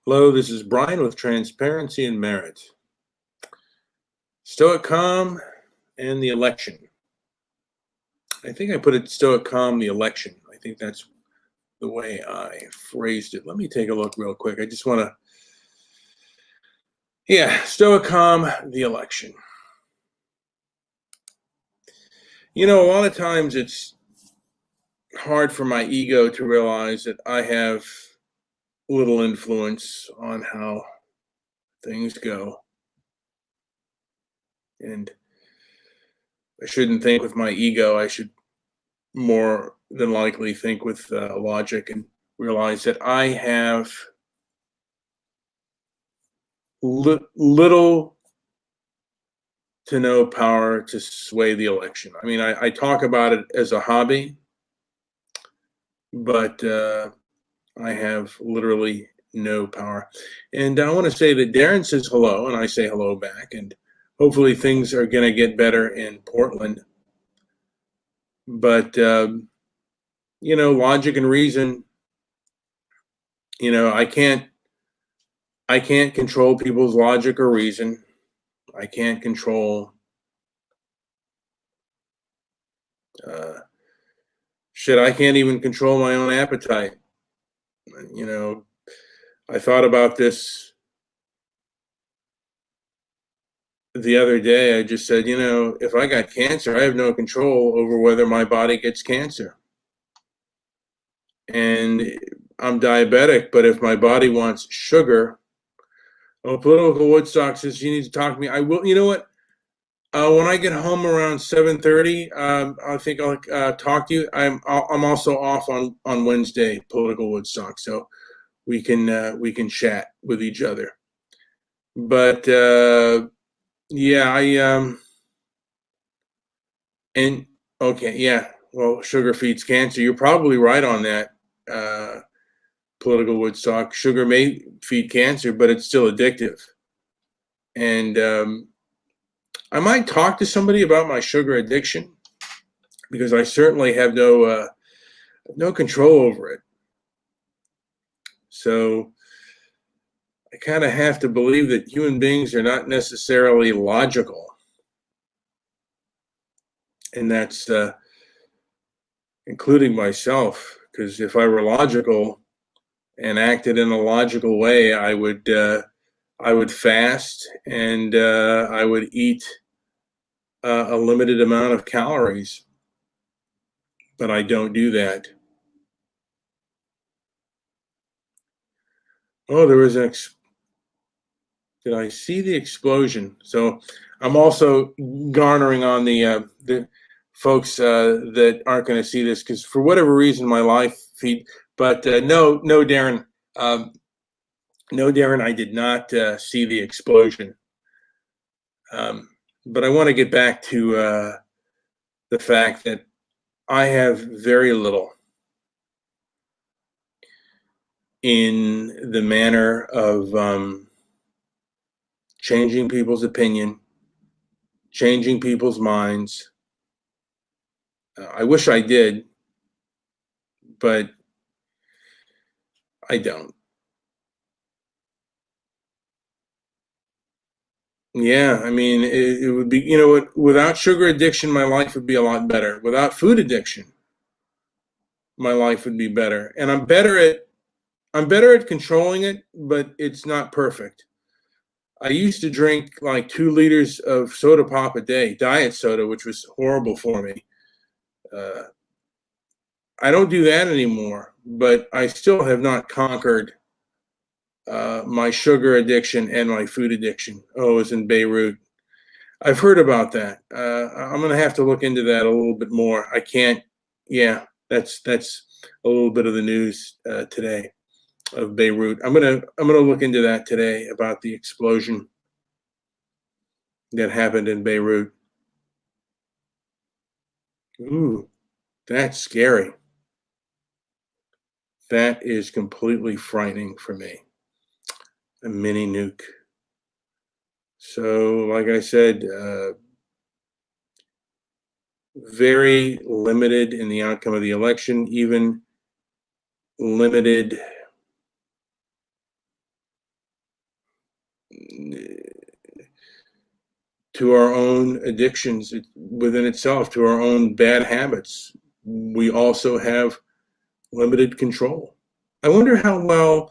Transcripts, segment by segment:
Hello, this is Brian with Transparency and Merit. Stoic calm and the election. I think I put it Stoic calm, the election. I think that's the way I phrased it. Let me take a look real quick. I just want to, Stoic calm, the election. You know, a lot of times it's hard for my ego to realize that I have little influence on how things go. And I shouldn't think with my ego. I should more than likely think with logic and realize that I have little to no power to sway the election. I mean, I talk about it as a hobby, but I have literally no power. And I want to say that Darren says hello, and I say hello back, and hopefully things are going to get better in Portland. But logic and reason. I can't control people's logic or reason. I can't control uh, shit. I can't even control my own appetite. You know, I thought about this the other day. I just said, if I got cancer, I have no control over whether my body gets cancer. And I'm diabetic, but if my body wants sugar, Political Woodstock says you need to talk to me. I will. You know what? When I get home around 7:30, I think I'll talk to you. I'm also off on Wednesday, Political Woodstock, so we can chat with each other. But yeah, and okay, yeah. Well, sugar feeds cancer. You're probably right on that. Political Woodstock. Sugar may feed cancer, but it's still addictive. And I might talk to somebody about my sugar addiction because I certainly have no control over it. So I kind of have to believe that human beings are not necessarily logical, and that's including myself. Because if I were logical and acted in a logical way, I would fast and I would eat a limited amount of calories, but I don't do that. Oh, there was did I see the explosion? So I'm also garnering on the folks that aren't going to see this because for whatever reason my live feed. But no, Darren, no, Darren, I did not see the explosion. But I want to get back to the fact that I have very little in the manner of changing people's opinion, changing people's minds. I wish I did, but I don't. Yeah, I mean, it would be, without sugar addiction, my life would be a lot better. Without food addiction, my life would be better. And I'm better at controlling it, but it's not perfect. I used to drink like 2 liters of soda pop a day, diet soda, which was horrible for me. Uh, I don't do that anymore, but I still have not conquered my sugar addiction and my food addiction. Oh, it was in Beirut. I've heard about that. I'm going to have to look into that a little bit more. I can't. Yeah, that's a little bit of the news today of Beirut. I'm gonna look into that today about the explosion that happened in Beirut. Ooh, that's scary. That is completely frightening for me. A mini nuke. So, like I said, very limited in the outcome of the election, even limited to our own addictions within itself, to our own bad habits. We also have limited control. I wonder how well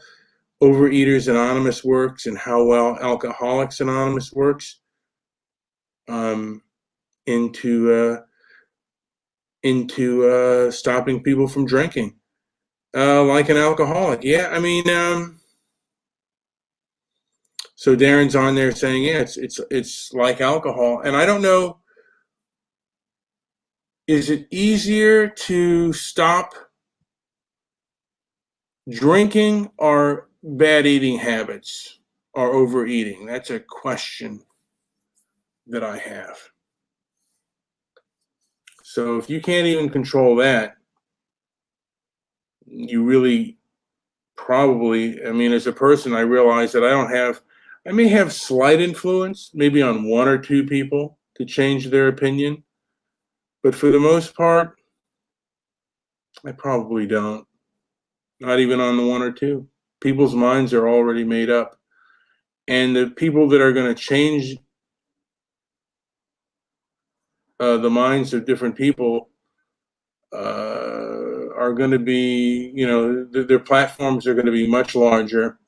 Overeaters Anonymous works and how well Alcoholics Anonymous works um, into stopping people from drinking. Like an alcoholic, yeah. I mean, so Darren's on there saying, yeah, it's like alcohol, and I don't know. Is it easier to stop drinking or bad eating habits or overeating? That's a question that I have. So if you can't even control that, you really probably, I mean, as a person, I realize that I may have slight influence, maybe on one or two people to change their opinion. But for the most part, I probably don't. Not even on the one or two. People's minds are already made up. And the people that are going to change the minds of different people are going to be, their platforms are going to be much larger,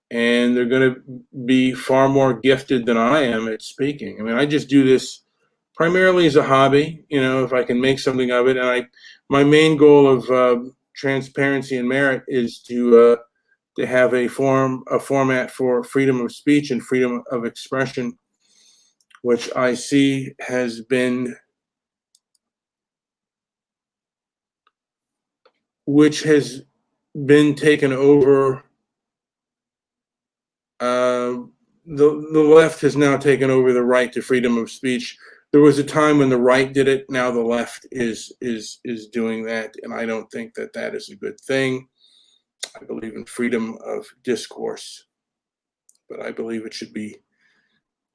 and they're going to be far more gifted than I am at speaking. I mean, I just do this primarily as a hobby, if I can make something of it. And my main goal of transparency and merit is to have a format for freedom of speech and freedom of expression, which I see has been taken over. The left has now taken over the right to freedom of speech. There was a time when the right did it. Now the left is doing that, and I don't think that is a good thing. I believe in freedom of discourse, but I believe it should be,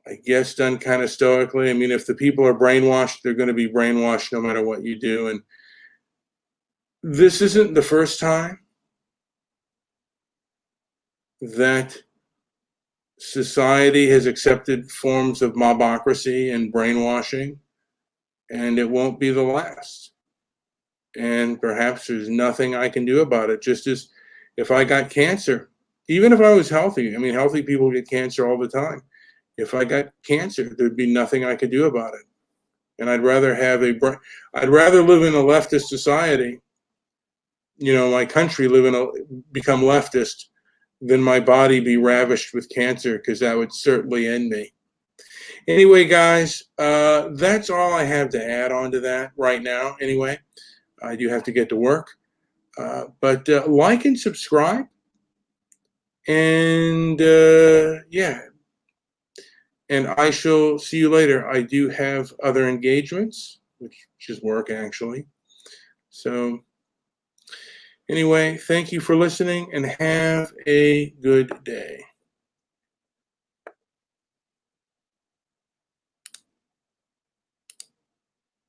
I guess, done kind of stoically. I mean, if the people are brainwashed, they're going to be brainwashed no matter what you do. And this isn't the first time that society has accepted forms of mobocracy and brainwashing, and it won't be the last. And perhaps there's nothing I can do about it. Just as if I got cancer, even if I was healthy, I mean, healthy people get cancer all the time. If I got cancer, there'd be nothing I could do about it. And I'd rather live in a leftist society, my country become leftist, than my body be ravished with cancer, because that would certainly end me. Anyway, guys, that's all I have to add on to that right now. Anyway, I do have to get to work. But like and subscribe. And yeah. And I shall see you later. I do have other engagements, which is work, actually. So anyway, thank you for listening, and have a good day.